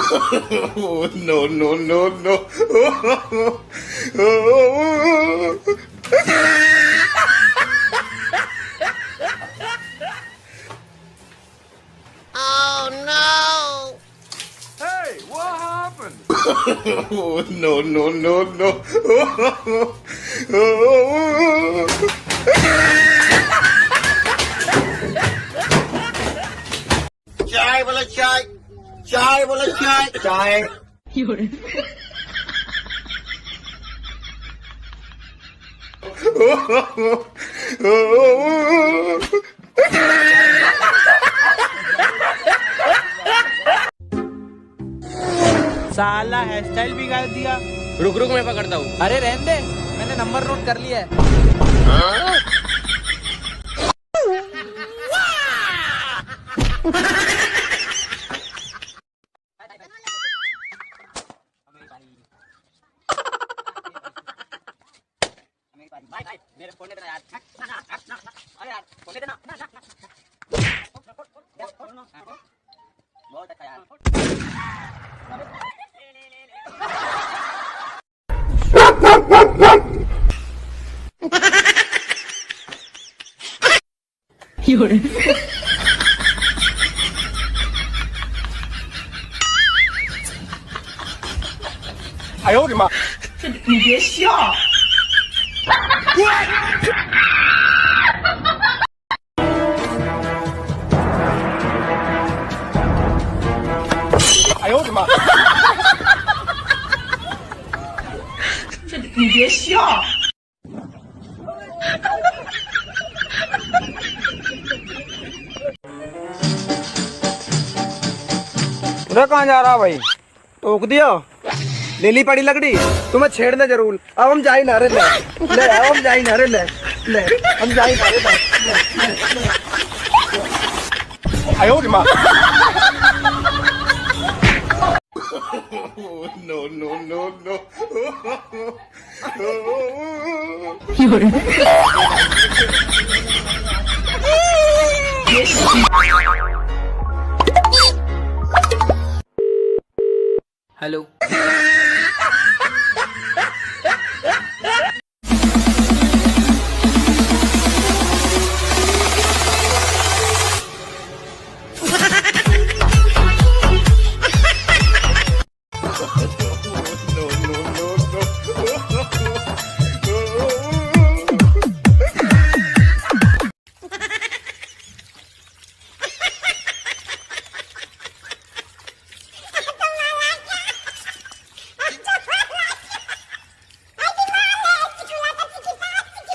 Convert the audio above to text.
Oh, no, no, no, no. Oh no! Hey, what happened? Oh, no, no, no, no. चाय बोलो चाय, चाय बोलो चाय, चाय। साला हेयर स्टाइल बिगाड़ दिया। रुक रुक मैं पकड़ता हूँ। अरे रहने दे, मैंने नंबर नोट कर लिया है। मेरे फोन दे देना यार। अरे यार फोन दे देना। बहुत अच्छा यार। उधर कहाँ जा रहा भाई? टोक दिया, ले ली पड़ी लकड़ी। तुम्हें छेड़ने जरूर। अब हम जा ही ना रे, ले अब हम जा ही ना रे, ले हम जा ही ना रे, Oh, no, no, no, no. Hello.